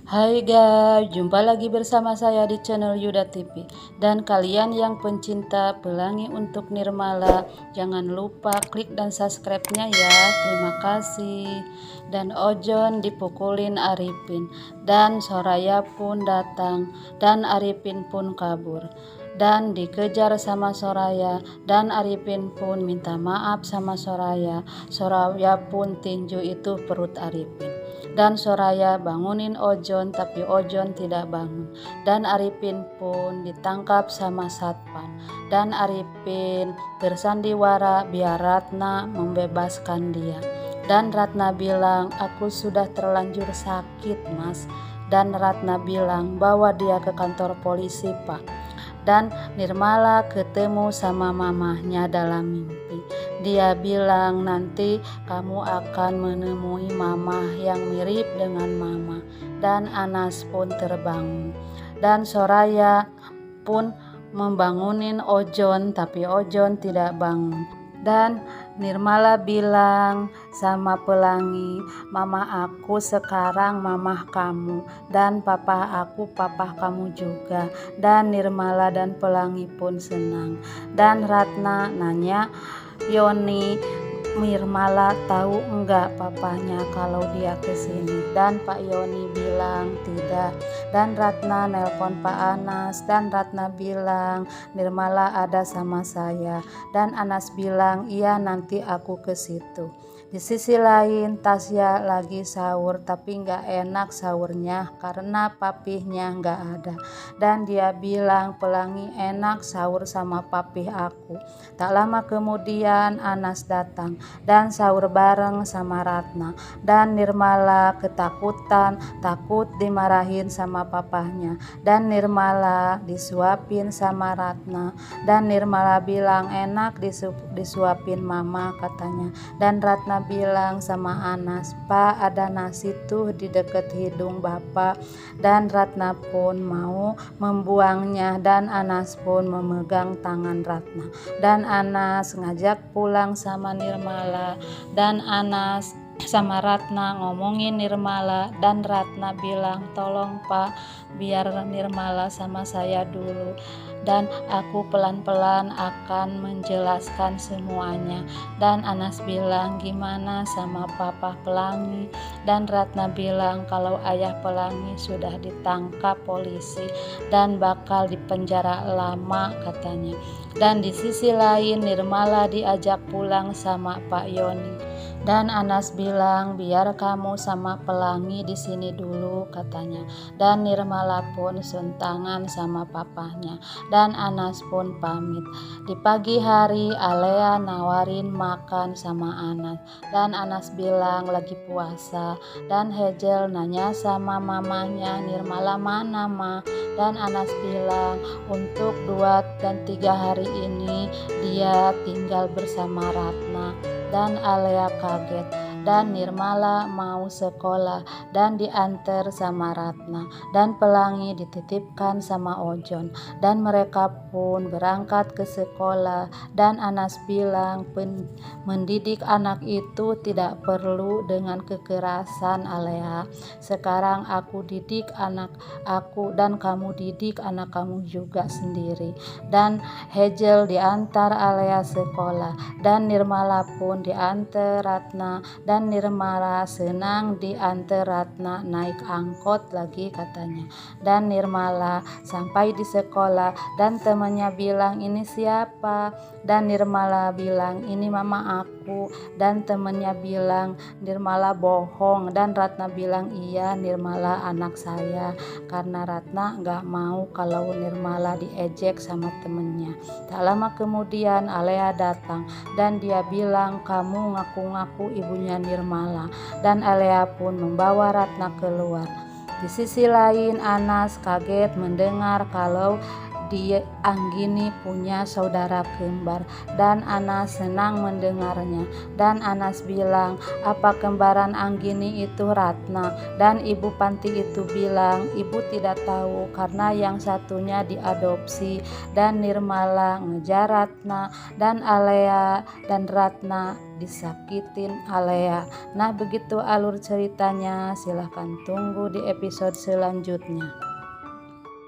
Hai guys, jumpa lagi bersama saya di channel Yuda TV. Dan kalian yang pencinta pelangi untuk Nirmala, jangan lupa klik dan subscribe-nya ya. Terima kasih. Dan Ojon dipukulin Arifin, dan Soraya pun datang, dan Arifin pun kabur. Dan dikejar sama Soraya, dan Arifin pun minta maaf sama Soraya. Soraya pun tinju itu perut Arifin. Dan Soraya bangunin Ojon, tapi Ojon tidak bangun. Dan Arifin pun ditangkap sama satpam. Dan Arifin bersandiwara biar Ratna membebaskan dia. Dan Ratna bilang, aku sudah terlanjur sakit mas. Dan Ratna bilang, bawa dia ke kantor polisi pak. Dan Nirmala ketemu sama mamahnya dalam mimpi. Dia bilang, nanti kamu akan menemui mama yang mirip dengan mama. Dan Anas pun terbangun. Dan Soraya pun membangunin Ojon, tapi Ojon tidak bangun. Dan Nirmala bilang sama Pelangi, mama aku sekarang mamah kamu, dan papa aku papa kamu juga. Dan Nirmala dan Pelangi pun senang. Dan Ratna nanya, Yoni, Nirmala tahu enggak papanya kalau dia kesini? Dan Pak Yoni bilang tidak. Dan Ratna nelpon Pak Anas, dan Ratna bilang, Nirmala ada sama saya. Dan Anas bilang, iya nanti aku ke situ. Di sisi lain Tasya lagi sahur, tapi nggak enak sahurnya karena papihnya nggak ada. Dan dia bilang, Pelangi enak sahur sama papih aku. Tak lama kemudian Anas datang dan sahur bareng sama Ratna. Dan Nirmala ketakutan, takut dimarahin sama papahnya. Dan Nirmala disuapin sama Ratna. Dan Nirmala bilang, enak disuapin mama katanya. Dan Ratna bilang sama Anas, Pak ada nasi tuh di deket hidung bapak. Dan Ratna pun mau membuangnya, dan Anas pun memegang tangan Ratna. Dan Anas ngajak pulang sama Nirmala. Dan Anas sama Ratna ngomongin Nirmala. Dan Ratna bilang, tolong pak, biar Nirmala sama saya dulu, dan aku pelan-pelan akan menjelaskan semuanya. Dan Anas bilang, gimana sama papa Pelangi? Dan Ratna bilang kalau ayah Pelangi sudah ditangkap polisi dan bakal dipenjara lama katanya. Dan di sisi lain Nirmala diajak pulang sama Pak Yoni. Dan Anas bilang, biar kamu sama Pelangi di sini dulu katanya. Dan Nirmala pun sentangan sama papahnya. Dan Anas pun pamit. Di pagi hari Alea nawarin makan sama Anas. Dan Anas bilang lagi puasa. Dan Hejel nanya sama mamanya, Nirmala mana ma? Dan Anas bilang, untuk 2 dan 3 hari ini dia tinggal bersama Ratna. Dan Alea kaget. Dan Nirmala mau sekolah dan diantar sama Ratna. Dan Pelangi dititipkan sama Ojon. Dan mereka pun berangkat ke sekolah. Dan Anas bilang, mendidik anak itu tidak perlu dengan kekerasan Alea. Sekarang aku didik anak aku dan kamu didik anak kamu juga sendiri. Dan Hejel diantar Alea sekolah. Dan Nirmala pun diantar Ratna. Dan Nirmala senang diantar Ratna naik angkot lagi katanya. Dan Nirmala sampai di sekolah dan temannya bilang, ini siapa? Dan Nirmala bilang, ini mama aku. Dan temannya bilang, Nirmala bohong. Dan Ratna bilang, iya Nirmala anak saya. Karena Ratna gak mau kalau Nirmala diejek sama temennya. Tak lama kemudian Alea datang dan dia bilang, kamu ngaku-ngaku ibunya Nirmala. Dan Alea pun membawa Ratna keluar. Di sisi lain Anas kaget mendengar kalau Anggini punya saudara kembar dan Anas senang mendengarnya. Dan Anas bilang, apa kembaran Anggini itu Ratna? Dan Ibu Panti itu bilang, ibu tidak tahu karena yang satunya diadopsi. Dan Nirmala ngejar Ratna dan Alea dan Ratna disakitin Alea. Nah begitu alur ceritanya, silahkan tunggu di episode selanjutnya.